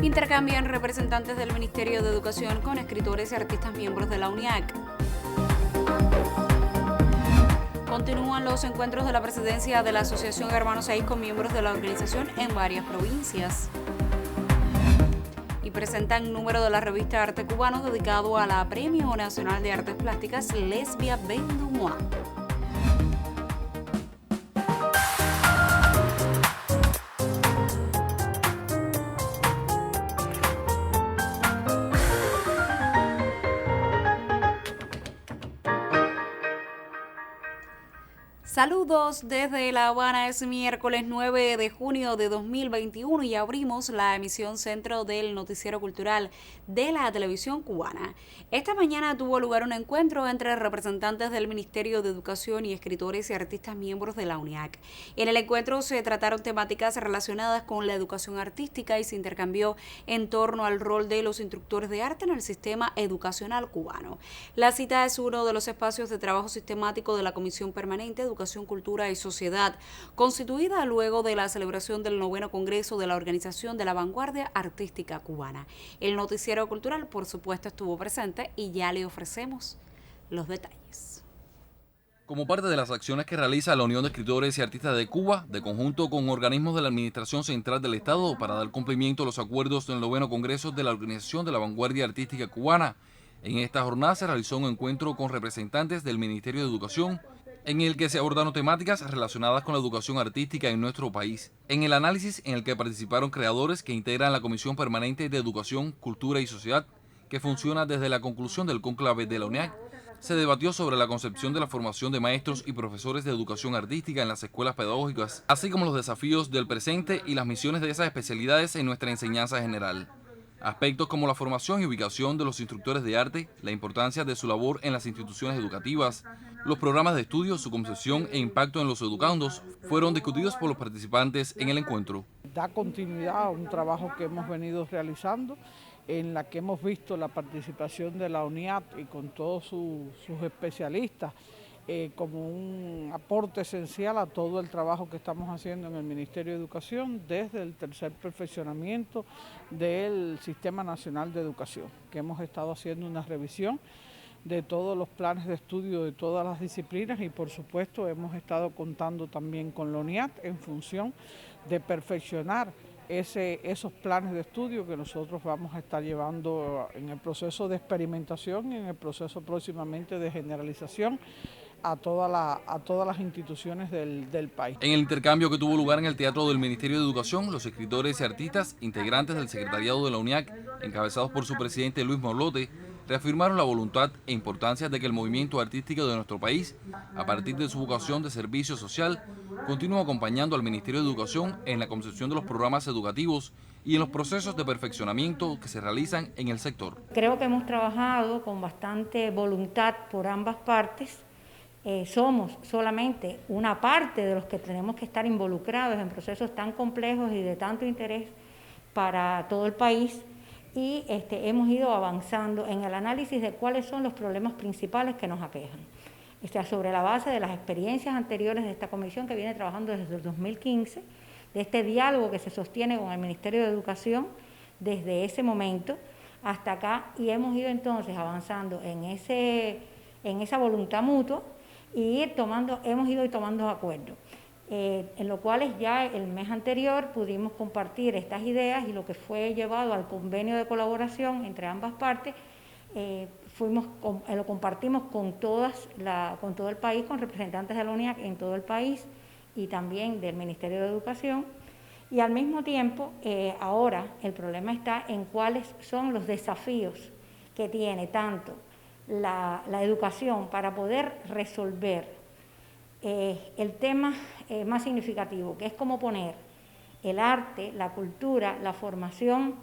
Intercambian representantes del Ministerio de Educación con escritores y artistas miembros de la UNIAC. Continúan los encuentros de la presidencia de la Asociación Hermanos 6 con miembros de la organización en varias provincias. Y presentan número de la revista Arte Cubano dedicado a la Premio Nacional de Artes Plásticas Lesbia Ben-Dumois. Saludos desde La Habana, es miércoles 9 de junio de 2021 y abrimos la emisión centro del noticiero cultural de la televisión cubana. Esta mañana tuvo lugar un encuentro entre representantes del Ministerio de Educación y escritores y artistas miembros de la UNIAC. En el encuentro se trataron temáticas relacionadas con la educación artística y se intercambió en torno al rol de los instructores de arte en el sistema educacional cubano. La cita es uno de los espacios de trabajo sistemático de la Comisión Permanente de Educación, Cultura y Sociedad, constituida luego de la celebración del 9º Congreso de la Organización de la Vanguardia Artística Cubana. El noticiero cultural, por supuesto, estuvo presente y ya le ofrecemos los detalles. Como parte de las acciones que realiza la Unión de Escritores y Artistas de Cuba, de conjunto con organismos de la Administración Central del Estado, para dar cumplimiento a los acuerdos del 9º Congreso de la Organización de la Vanguardia Artística Cubana, en esta jornada se realizó un encuentro con representantes del Ministerio de Educación, en el que se abordaron temáticas relacionadas con la educación artística en nuestro país. En el análisis en el que participaron creadores que integran la Comisión Permanente de Educación, Cultura y Sociedad, que funciona desde la conclusión del cónclave de la UNIAC, se debatió sobre la concepción de la formación de maestros y profesores de educación artística en las escuelas pedagógicas, así como los desafíos del presente y las misiones de esas especialidades en nuestra enseñanza general. Aspectos como la formación y ubicación de los instructores de arte, la importancia de su labor en las instituciones educativas, los programas de estudio, su concepción e impacto en los educandos fueron discutidos por los participantes en el encuentro. Da continuidad a un trabajo que hemos venido realizando, en la que hemos visto la participación de la UNIAC y con todos sus especialistas como un aporte esencial a todo el trabajo que estamos haciendo en el Ministerio de Educación desde el tercer perfeccionamiento del Sistema Nacional de Educación, que hemos estado haciendo una revisión de todos los planes de estudio de todas las disciplinas y por supuesto hemos estado contando también con la UNIAC en función de perfeccionar esos planes de estudio que nosotros vamos a estar llevando en el proceso de experimentación y en el proceso próximamente de generalización a todas las instituciones del país. En el intercambio que tuvo lugar en el Teatro del Ministerio de Educación, los escritores y artistas, integrantes del secretariado de la UNIAC, encabezados por su presidente Luis Morlote, reafirmaron la voluntad e importancia de que el movimiento artístico de nuestro país, a partir de su vocación de servicio social, continúe acompañando al Ministerio de Educación en la concepción de los programas educativos y en los procesos de perfeccionamiento que se realizan en el sector. Creo que hemos trabajado con bastante voluntad por ambas partes. Somos solamente una parte de los que tenemos que estar involucrados en procesos tan complejos y de tanto interés para todo el país y hemos ido avanzando en el análisis de cuáles son los problemas principales que nos aquejan. Sobre la base de las experiencias anteriores de esta comisión que viene trabajando desde el 2015, de este diálogo que se sostiene con el Ministerio de Educación desde ese momento hasta acá y hemos ido entonces avanzando en esa voluntad mutua y hemos ido tomando acuerdos, en lo cual ya el mes anterior pudimos compartir estas ideas y lo que fue llevado al convenio de colaboración entre ambas partes, lo compartimos con todo el país, con representantes de la UNIAC en todo el país y también del Ministerio de Educación. Y al mismo tiempo, ahora el problema está en cuáles son los desafíos que tiene tanto la educación para poder resolver el tema más significativo, que es cómo poner el arte, la cultura, la formación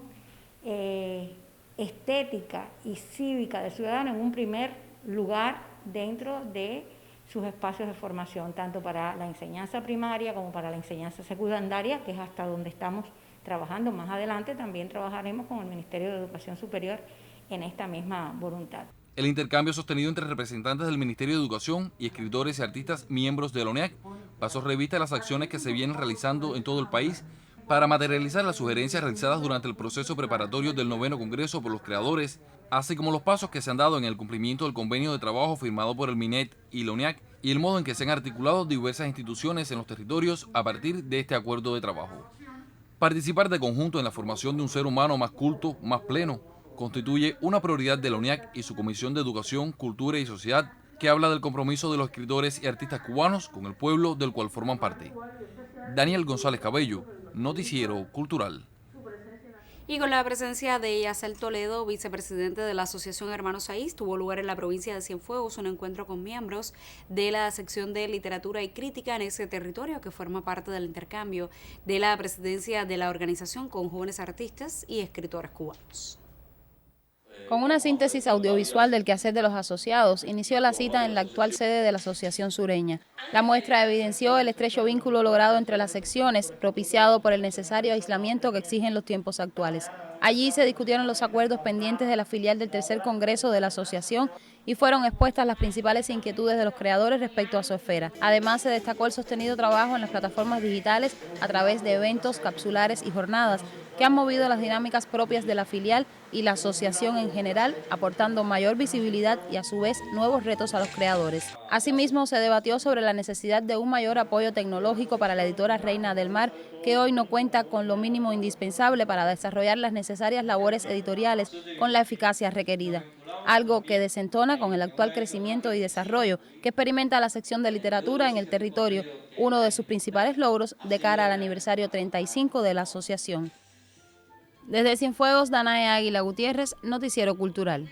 estética y cívica del ciudadano en un primer lugar dentro de sus espacios de formación, tanto para la enseñanza primaria como para la enseñanza secundaria, que es hasta donde estamos trabajando. Más adelante también trabajaremos con el Ministerio de Educación Superior en esta misma voluntad. El intercambio sostenido entre representantes del Ministerio de Educación y escritores y artistas miembros de la UNIAC pasó revista a las acciones que se vienen realizando en todo el país para materializar las sugerencias realizadas durante el proceso preparatorio del 9º Congreso por los creadores, así como los pasos que se han dado en el cumplimiento del convenio de trabajo firmado por el MINET y la UNIAC y el modo en que se han articulado diversas instituciones en los territorios a partir de este acuerdo de trabajo. Participar de conjunto en la formación de un ser humano más culto, más pleno, constituye una prioridad de la UNIAC y su Comisión de Educación, Cultura y Sociedad, que habla del compromiso de los escritores y artistas cubanos con el pueblo del cual forman parte. Daniel González Cabello, Noticiero Cultural. Y con la presencia de Yacel Toledo, vicepresidente de la Asociación Hermanos Saiz, tuvo lugar en la provincia de Cienfuegos un encuentro con miembros de la sección de literatura y crítica en ese territorio que forma parte del intercambio de la presidencia de la organización con jóvenes artistas y escritores cubanos. Con una síntesis audiovisual del quehacer de los asociados, inició la cita en la actual sede de la Asociación Sureña. La muestra evidenció el estrecho vínculo logrado entre las secciones, propiciado por el necesario aislamiento que exigen los tiempos actuales. Allí se discutieron los acuerdos pendientes de la filial del tercer Congreso de la Asociación y fueron expuestas las principales inquietudes de los creadores respecto a su esfera. Además, se destacó el sostenido trabajo en las plataformas digitales a través de eventos, capsulares y jornadas que han movido las dinámicas propias de la filial y la asociación en general, aportando mayor visibilidad y a su vez nuevos retos a los creadores. Asimismo, se debatió sobre la necesidad de un mayor apoyo tecnológico para la editora Reina del Mar, que hoy no cuenta con lo mínimo indispensable para desarrollar las necesarias labores editoriales con la eficacia requerida, algo que desentona con el actual crecimiento y desarrollo que experimenta la sección de literatura en el territorio, uno de sus principales logros de cara al aniversario 35 de la asociación. Desde Cienfuegos, Danae Águila Gutiérrez, Noticiero Cultural.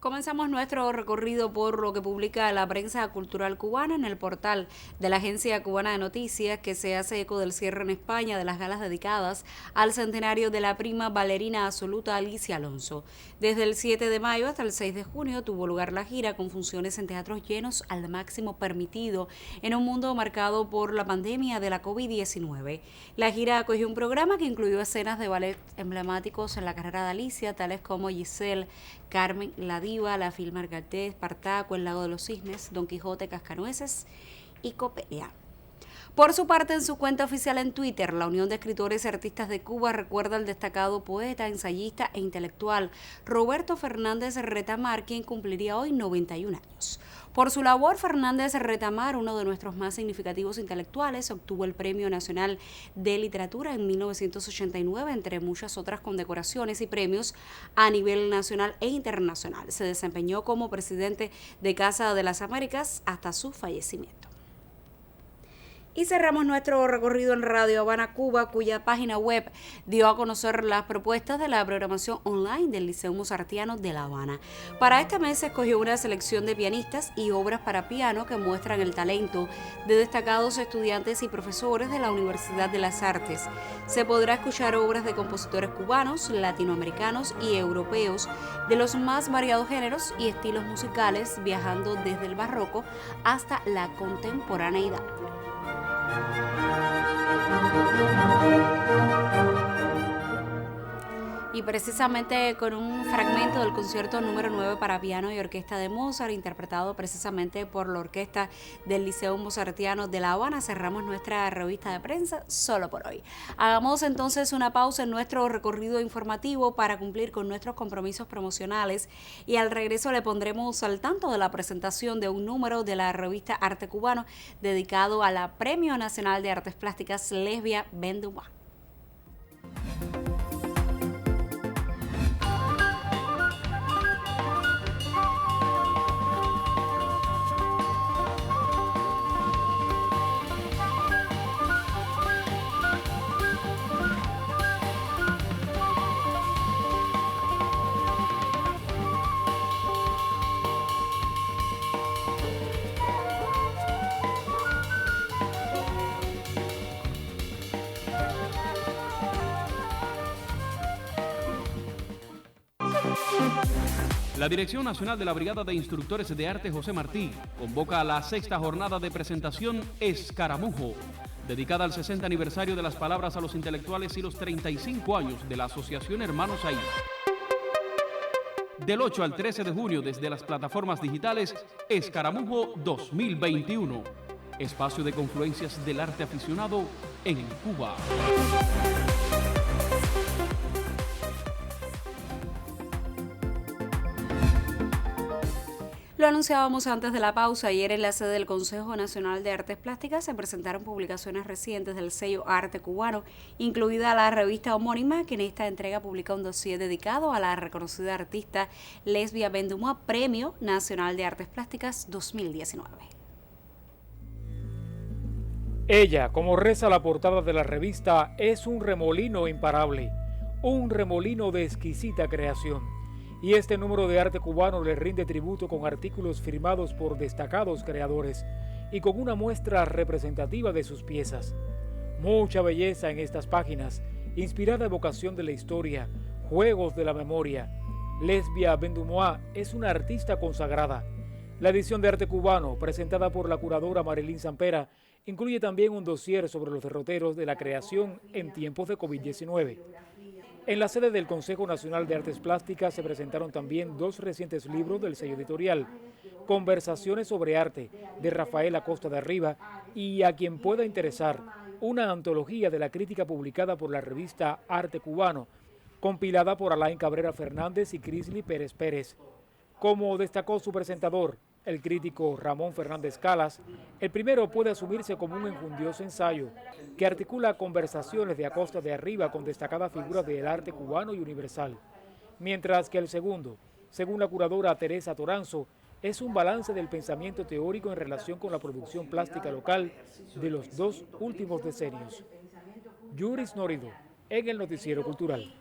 Comenzamos nuestro recorrido por lo que publica la prensa cultural cubana en el portal de la Agencia Cubana de Noticias, que se hace eco del cierre en España de las galas dedicadas al centenario de la prima bailarina absoluta Alicia Alonso. Desde el 7 de mayo hasta el 6 de junio tuvo lugar la gira con funciones en teatros llenos al máximo permitido en un mundo marcado por la pandemia de la COVID-19. La gira acogió un programa que incluyó escenas de ballet emblemáticos en la carrera de Alicia, tales como Giselle, Carmen, La Diva, La Fil Margarité, Espartaco, El Lago de los Cisnes, Don Quijote, Cascanueces y Copelia. Por su parte, en su cuenta oficial en Twitter, la Unión de Escritores y Artistas de Cuba recuerda al destacado poeta, ensayista e intelectual Roberto Fernández Retamar, quien cumpliría hoy 91 años. Por su labor, Fernández Retamar, uno de nuestros más significativos intelectuales, obtuvo el Premio Nacional de Literatura en 1989, entre muchas otras condecoraciones y premios a nivel nacional e internacional. Se desempeñó como presidente de Casa de las Américas hasta su fallecimiento. Y cerramos nuestro recorrido en Radio Habana, Cuba, cuya página web dio a conocer las propuestas de la programación online del Liceo Mozartiano de La Habana. Para este mes se escogió una selección de pianistas y obras para piano que muestran el talento de destacados estudiantes y profesores de la Universidad de las Artes. Se podrá escuchar obras de compositores cubanos, latinoamericanos y europeos de los más variados géneros y estilos musicales, viajando desde el barroco hasta la contemporaneidad. Y precisamente con un fragmento del concierto número 9 para piano y orquesta de Mozart, interpretado precisamente por la orquesta del Liceo Mozartiano de La Habana, cerramos nuestra revista de prensa solo por hoy. Hagamos entonces una pausa en nuestro recorrido informativo para cumplir con nuestros compromisos promocionales y al regreso le pondremos al tanto de la presentación de un número de la revista Arte Cubano dedicado a la Premio Nacional de Artes Plásticas Lesbia Ben-Dumas. La Dirección Nacional de la Brigada de Instructores de Arte José Martí convoca a la 6ª jornada de presentación Escaramujo, dedicada al 60 aniversario de las palabras a los intelectuales y los 35 años de la Asociación Hermanos Saiz. Del 8 al 13 de junio desde las plataformas digitales Escaramujo 2021. Espacio de confluencias del arte aficionado en Cuba. Lo anunciábamos antes de la pausa. Ayer en la sede del Consejo Nacional de Artes Plásticas se presentaron publicaciones recientes del sello Arte Cubano, incluida la revista homónima, que en esta entrega publica un dossier dedicado a la reconocida artista Lesbia Bendumois, Premio Nacional de Artes Plásticas 2019. Ella, como reza la portada de la revista, es un remolino imparable, un remolino de exquisita creación. Y este número de Arte Cubano le rinde tributo con artículos firmados por destacados creadores y con una muestra representativa de sus piezas. Mucha belleza en estas páginas, inspirada evocación de la historia, juegos de la memoria. Lesbia Bendumois es una artista consagrada. La edición de Arte Cubano, presentada por la curadora Marilyn Sampera, incluye también un dossier sobre los derroteros de la creación en tiempos de COVID-19. En la sede del Consejo Nacional de Artes Plásticas se presentaron también dos recientes libros del sello editorial, Conversaciones sobre Arte, de Rafael Acosta de Arriba, y A quien pueda interesar, una antología de la crítica publicada por la revista Arte Cubano, compilada por Alain Cabrera Fernández y Crisly Pérez Pérez. Como destacó su presentador, el crítico Ramón Fernández Calas, el primero puede asumirse como un enjundioso ensayo que articula conversaciones de Acosta de Arriba con destacadas figuras del arte cubano y universal, mientras que el segundo, según la curadora Teresa Toranzo, es un balance del pensamiento teórico en relación con la producción plástica local de los dos últimos decenios. Yuris Norido, en el Noticiero Cultural.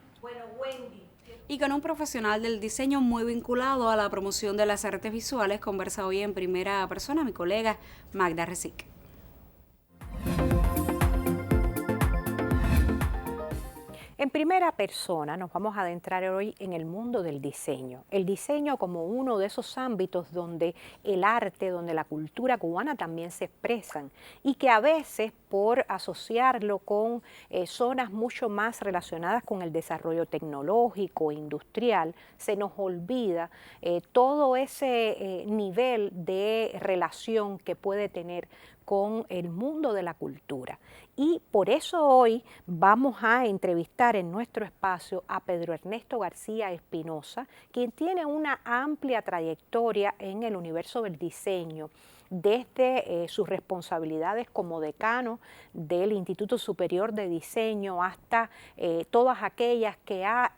Y con un profesional del diseño muy vinculado a la promoción de las artes visuales, conversa hoy en primera persona mi colega Magda Resic. En primera persona nos vamos a adentrar hoy en el mundo del diseño. El diseño como uno de esos ámbitos donde el arte, donde la cultura cubana también se expresan y que a veces por asociarlo con zonas mucho más relacionadas con el desarrollo tecnológico e industrial, se nos olvida todo ese nivel de relación que puede tener con el mundo de la cultura. Y por eso hoy vamos a entrevistar en nuestro espacio a Pedro Ernesto García Espinosa, quien tiene una amplia trayectoria en el universo del diseño, desde sus responsabilidades como decano del Instituto Superior de Diseño hasta todas aquellas que ha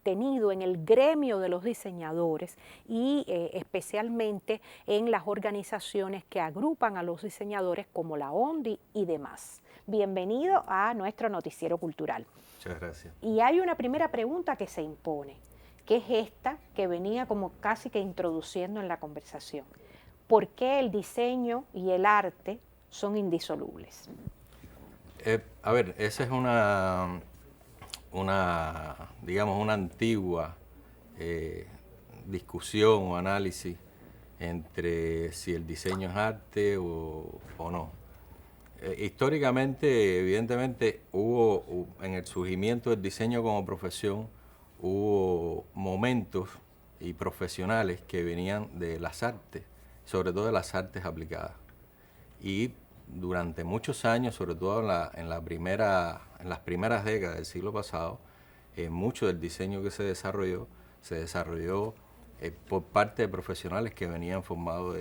tenido en el gremio de los diseñadores y especialmente en las organizaciones que agrupan a los diseñadores como la ONDI y demás. Bienvenido a nuestro noticiero cultural. Muchas gracias. Y hay una primera pregunta que se impone, que es esta que venía como casi que introduciendo en la conversación. ¿Por qué el diseño y el arte son indisolubles? A ver, esa es digamos, una antigua discusión o análisis entre si el diseño es arte o no. Históricamente, evidentemente, hubo en el surgimiento del diseño como profesión, hubo momentos y profesionales que venían de las artes, sobre todo de las artes aplicadas. Y durante muchos años, sobre todo en las primeras décadas del siglo pasado, mucho del diseño que se desarrolló por parte de profesionales que venían formados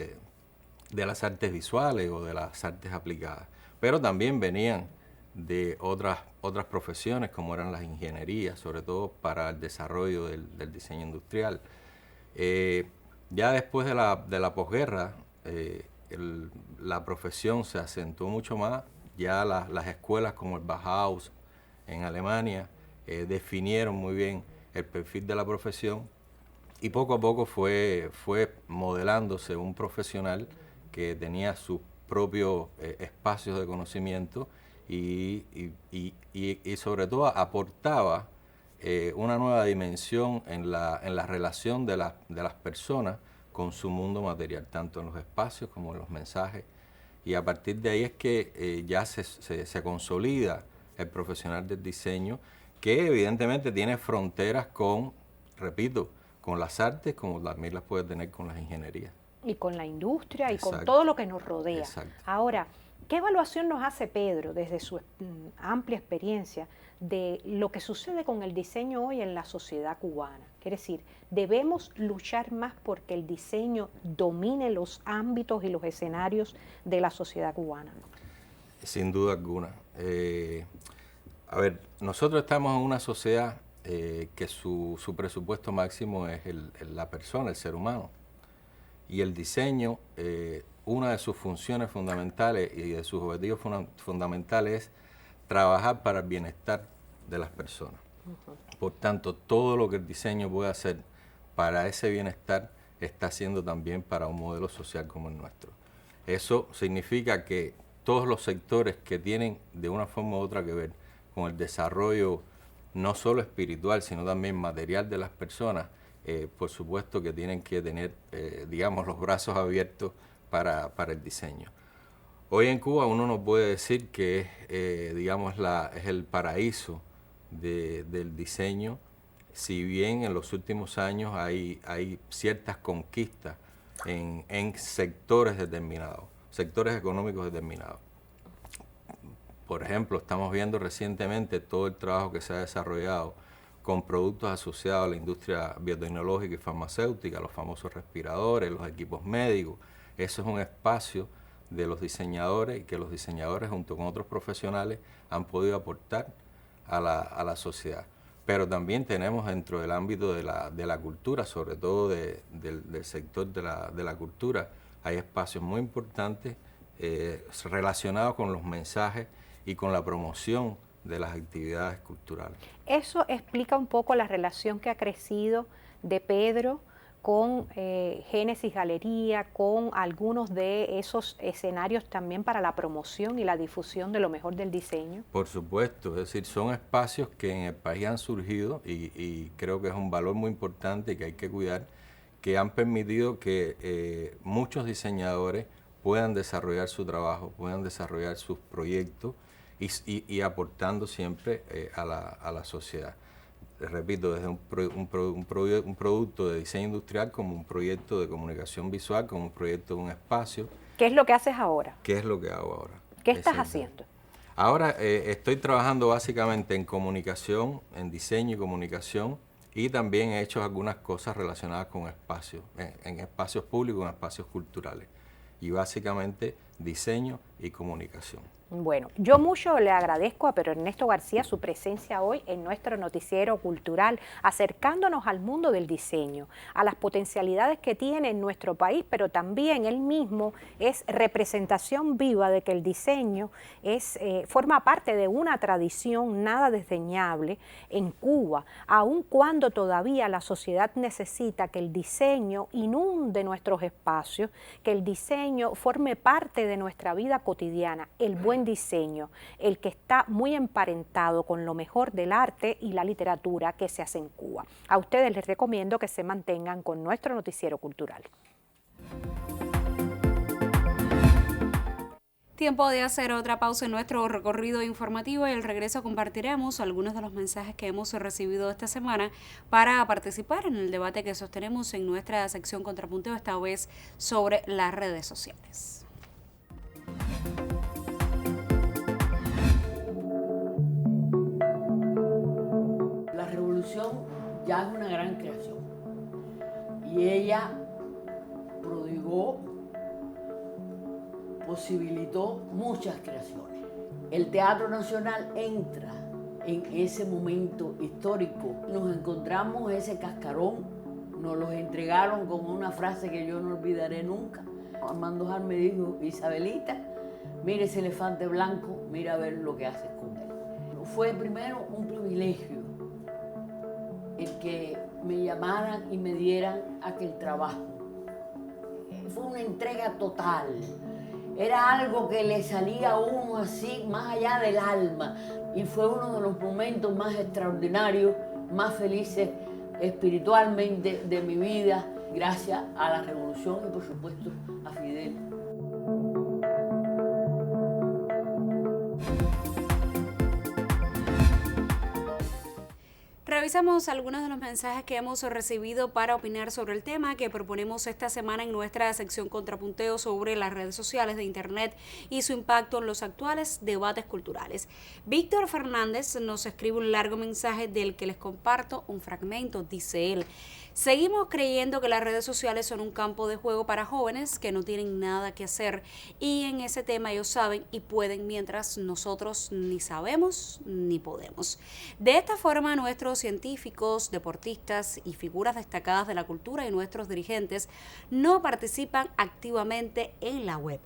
de las artes visuales o de las artes aplicadas. Pero también venían de otras profesiones, como eran las ingenierías, sobre todo para el desarrollo del diseño industrial. Ya después de la posguerra, la profesión se acentuó mucho más. Ya las escuelas como el Bauhaus en Alemania definieron muy bien el perfil de la profesión y poco a poco fue modelándose un profesional que tenía sus propios espacios de conocimiento y sobre todo aportaba una nueva dimensión en la relación de las personas con su mundo material, tanto en los espacios como en los mensajes. Y a partir de ahí es que ya se consolida el profesional del diseño, que evidentemente tiene fronteras con con las artes como también las puede tener con las ingenierías. Y con la industria y Exacto. con todo lo que nos rodea. Exacto. Ahora, ¿qué evaluación nos hace Pedro desde su amplia experiencia de lo que sucede con el diseño hoy en la sociedad cubana? Quiere decir, debemos luchar más porque el diseño domine los ámbitos y los escenarios de la sociedad cubana. Sin duda alguna. A ver, nosotros estamos en una sociedad que su presupuesto máximo es la persona, el ser humano. Y el diseño, una de sus funciones fundamentales y de sus objetivos fundamentales es trabajar para el bienestar de las personas. Por tanto, todo lo que el diseño puede hacer para ese bienestar está haciendo también para un modelo social como el nuestro. Eso significa que todos los sectores que tienen de una forma u otra que ver con el desarrollo no solo espiritual, sino también material de las personas, por supuesto que tienen que tener, digamos, los brazos abiertos para el diseño. Hoy en Cuba uno no puede decir que digamos, es el paraíso del diseño, si bien en los últimos años hay ciertas conquistas en sectores determinados, sectores económicos determinados. Por ejemplo, estamos viendo recientemente todo el trabajo que se ha desarrollado con productos asociados a la industria biotecnológica y farmacéutica, los famosos respiradores, los equipos médicos. Eso es un espacio de los diseñadores y que los diseñadores junto con otros profesionales han podido aportar a la sociedad. Pero también tenemos dentro del ámbito de la cultura, sobre todo del sector de la cultura, hay espacios muy importantes relacionados con los mensajes y con la promoción de las actividades culturales. Eso explica un poco la relación que ha crecido de Pedro con Génesis Galería, con algunos de esos escenarios también para la promoción y la difusión de lo mejor del diseño. Por supuesto, es decir, son espacios que en el país han surgido y creo que es un valor muy importante y que hay que cuidar, que han permitido que muchos diseñadores puedan desarrollar su trabajo, puedan desarrollar sus proyectos y aportando siempre a la sociedad. Repito, desde un producto de diseño industrial como un proyecto de comunicación visual, como un proyecto de un espacio. ¿Qué es lo que haces ahora? ¿Qué es lo que hago ahora? ¿Qué estás haciendo? Ahora estoy trabajando básicamente en comunicación, en diseño y comunicación, y también he hecho algunas cosas relacionadas con espacios, en espacios públicos, en espacios culturales. Y básicamente diseño y comunicación. Bueno, yo mucho le agradezco a Pedro Ernesto García su presencia hoy en nuestro noticiero cultural, acercándonos al mundo del diseño, a las potencialidades que tiene en nuestro país, pero también él mismo es representación viva de que el diseño forma parte de una tradición nada desdeñable en Cuba, aun cuando todavía la sociedad necesita que el diseño inunde nuestros espacios, que el diseño forme parte de nuestra vida cotidiana, el buen diseño, el que está muy emparentado con lo mejor del arte y la literatura que se hace en Cuba. A ustedes les recomiendo que se mantengan con nuestro noticiero cultural. Tiempo de hacer otra pausa en nuestro recorrido informativo y al regreso compartiremos algunos de los mensajes que hemos recibido esta semana para participar en el debate que sostenemos en nuestra sección Contrapunteo, esta vez sobre las redes sociales. La revolución ya es una gran creación y ella prodigó, posibilitó muchas creaciones. El Teatro Nacional entra en ese momento histórico. Nos encontramos ese cascarón, nos los entregaron con una frase que yo no olvidaré nunca. Armando Jar me dijo: Isabelita, mire ese elefante blanco, mira a ver lo que haces con él. Fue primero un privilegio el que me llamaran y me dieran aquel trabajo. Fue una entrega total. Era algo que le salía a uno así, más allá del alma. Y fue uno de los momentos más extraordinarios, más felices espiritualmente de mi vida, gracias a la revolución y por supuesto a Fidel. Revisamos algunos de los mensajes que hemos recibido para opinar sobre el tema que proponemos esta semana en nuestra sección Contrapunteo sobre las redes sociales de Internet y su impacto en los actuales debates culturales. Víctor Fernández nos escribe un largo mensaje del que les comparto un fragmento. Dice él: seguimos creyendo que las redes sociales son un campo de juego para jóvenes que no tienen nada que hacer, y en ese tema ellos saben y pueden, mientras nosotros ni sabemos ni podemos. De esta forma, nuestros científicos, deportistas y figuras destacadas de la cultura y nuestros dirigentes no participan activamente en la web.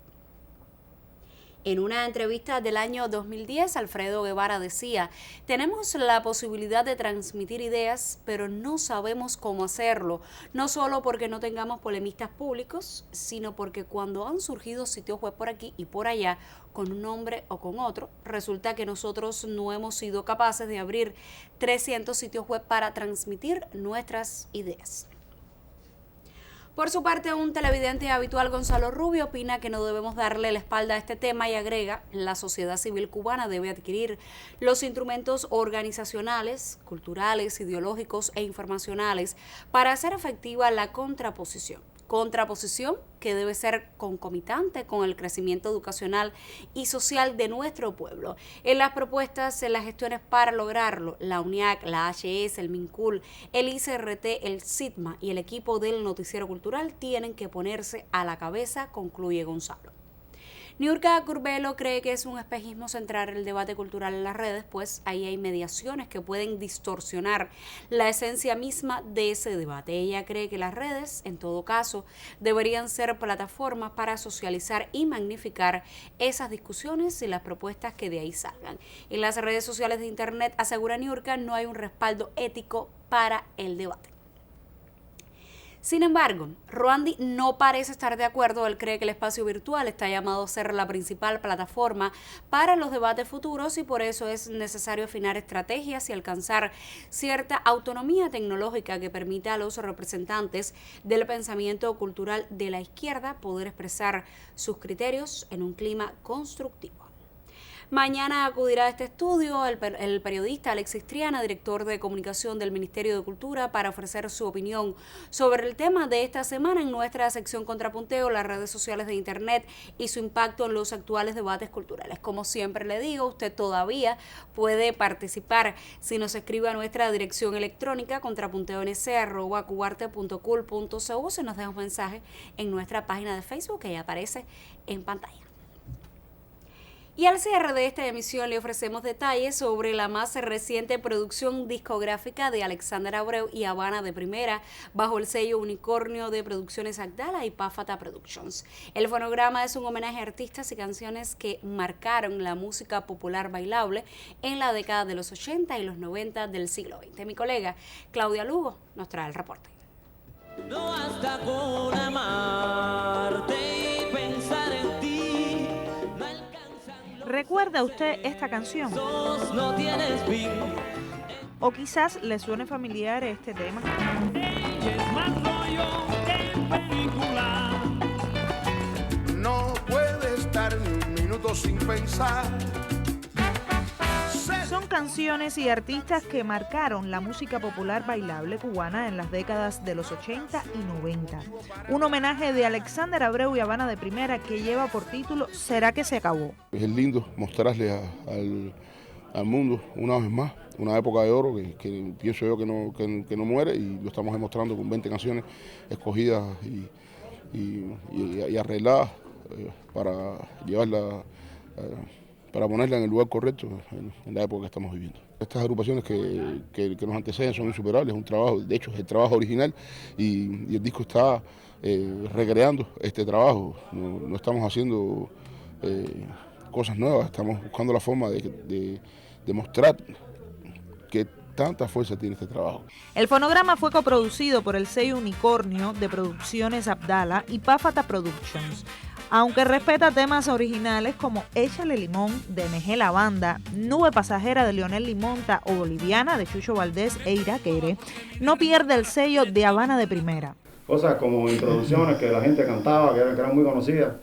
En una entrevista del año 2010, Alfredo Guevara decía: tenemos la posibilidad de transmitir ideas, pero no sabemos cómo hacerlo, no solo porque no tengamos polemistas públicos, sino porque cuando han surgido sitios web por aquí y por allá, con un nombre o con otro, resulta que nosotros no hemos sido capaces de abrir 300 sitios web para transmitir nuestras ideas. Por su parte, un televidente habitual, Gonzalo Rubio, opina que no debemos darle la espalda a este tema y agrega: la sociedad civil cubana debe adquirir los instrumentos organizacionales, culturales, ideológicos e informacionales para hacer efectiva la contraposición que debe ser concomitante con el crecimiento educacional y social de nuestro pueblo. En las propuestas, en las gestiones para lograrlo, la UNIAC, la HS, el MINCUL, el ICRT, el SITMA y el equipo del Noticiero Cultural tienen que ponerse a la cabeza, concluye Gonzalo. Niurka Curbelo cree que es un espejismo centrar el debate cultural en las redes, pues ahí hay mediaciones que pueden distorsionar la esencia misma de ese debate. Ella cree que las redes, en todo caso, deberían ser plataformas para socializar y magnificar esas discusiones y las propuestas que de ahí salgan. En las redes sociales de Internet, asegura Niurka, no hay un respaldo ético para el debate. Sin embargo, Roandi no parece estar de acuerdo. Él cree que el espacio virtual está llamado a ser la principal plataforma para los debates futuros y por eso es necesario afinar estrategias y alcanzar cierta autonomía tecnológica que permita a los representantes del pensamiento cultural de la izquierda poder expresar sus criterios en un clima constructivo. Mañana acudirá a este estudio el periodista Alexis Triana, director de comunicación del Ministerio de Cultura, para ofrecer su opinión sobre el tema de esta semana en nuestra sección Contrapunteo, las redes sociales de Internet y su impacto en los actuales debates culturales. Como siempre le digo, usted todavía puede participar si nos escribe a nuestra dirección electrónica contrapunteo@cubarte.cul.cu, se nos deja un mensaje en nuestra página de Facebook que ya aparece en pantalla. Y al cierre de esta emisión le ofrecemos detalles sobre la más reciente producción discográfica de Alexander Abreu y Habana de Primera, bajo el sello Unicornio de Producciones Abdala y Páfata Productions. El fonograma es un homenaje a artistas y canciones que marcaron la música popular bailable en la década de los 80 y los 90 del siglo XX. Mi colega Claudia Lugo nos trae el reporte. No basta con amarte y pensar en ti. ¿Recuerda usted esta canción? No tienes fin. O quizás le suene familiar este tema. Ella es más rollo que película. No puede estar ni un minuto sin pensar. Son canciones y artistas que marcaron la música popular bailable cubana en las décadas de los 80 y 90. Un homenaje de Alexander Abreu y Habana de Primera que lleva por título ¿Será que se acabó? Es lindo mostrarle al mundo una vez más una época de oro que pienso yo que no muere, y lo estamos demostrando con 20 canciones escogidas y arregladas para llevarla para ponerla en el lugar correcto en la época que estamos viviendo. Estas agrupaciones que nos anteceden son insuperables, es un trabajo, de hecho es el trabajo original y el disco está recreando este trabajo, no estamos haciendo cosas nuevas, estamos buscando la forma de mostrar que tanta fuerza tiene este trabajo. El fonograma fue coproducido por el sello Unicornio de Producciones Abdala y Páfata Productions. Aunque respeta temas originales como Échale Limón de MG La Banda, Nube Pasajera de Leonel Limonta o Boliviana de Chucho Valdés e Iraquere, no pierde el sello de Habana de Primera. Cosas como introducciones que la gente cantaba, que eran muy conocidas,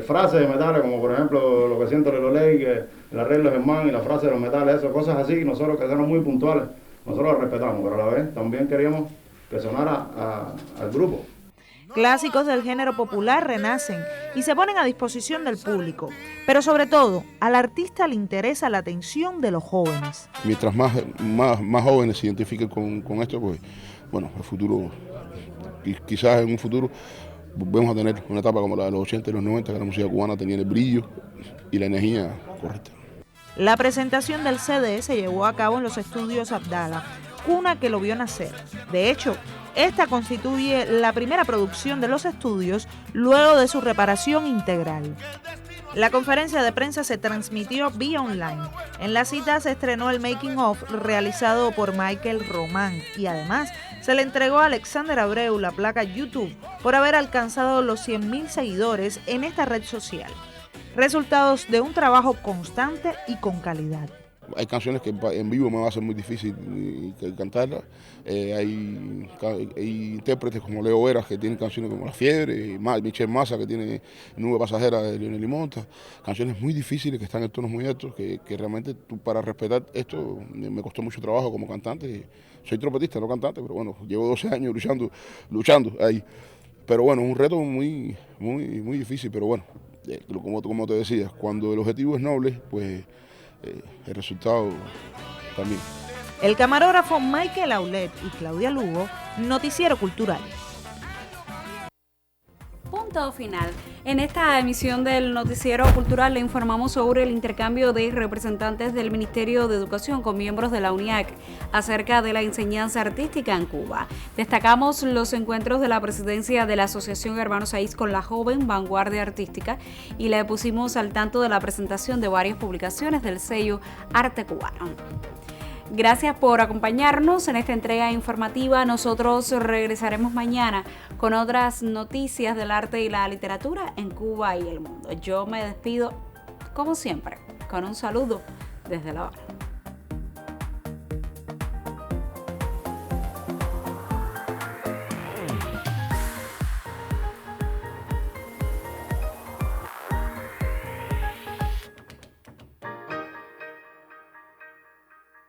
frases de metales como por ejemplo Lo que siento de Loley, que el arreglo de Germán y la frase de los metales, eso, cosas así, nosotros que éramos muy puntuales nosotros la respetamos, pero a la vez también queríamos que sonara al grupo. Clásicos del género popular renacen y se ponen a disposición del público, pero sobre todo al artista le interesa la atención de los jóvenes. Mientras más jóvenes se identifiquen con esto, pues bueno, el futuro, quizás en un futuro volvemos a tener una etapa como la de los 80 y los 90, que la música cubana tenía el brillo y la energía correcta. La presentación del CD se llevó a cabo en los estudios Abdala, cuna que lo vio nacer. De hecho, esta constituye la primera producción de los estudios luego de su reparación integral. La conferencia de prensa se transmitió vía online. En la cita se estrenó el making of realizado por Michael Román y además se le entregó a Alexander Abreu la placa YouTube por haber alcanzado los 100.000 seguidores en esta red social. Resultados de un trabajo constante y con calidad. Hay canciones que en vivo me va a ser muy difícil cantarlas. Hay intérpretes como Leo Veras que tienen canciones como La Fiebre, Michelle Massa que tiene Nube Pasajera de Leonel y Monta. Canciones muy difíciles que están en tonos muy altos, que realmente para respetar esto me costó mucho trabajo como cantante. Soy trompetista, no cantante, pero bueno, llevo 12 años luchando ahí. Pero bueno, es un reto muy difícil, pero bueno, como te decía, cuando el objetivo es noble, pues el resultado también. El camarógrafo Michael Aulet y Claudia Lugo, Noticiero Cultural. Punto final. En esta emisión del Noticiero Cultural le informamos sobre el intercambio de representantes del Ministerio de Educación con miembros de la UNIAC acerca de la enseñanza artística en Cuba. Destacamos los encuentros de la presidencia de la Asociación Hermanos Saiz con la joven vanguardia artística y le pusimos al tanto de la presentación de varias publicaciones del sello Arte Cubano. Gracias por acompañarnos en esta entrega informativa. Nosotros regresaremos mañana con otras noticias del arte y la literatura en Cuba y el mundo. Yo me despido, como siempre, con un saludo desde La Habana.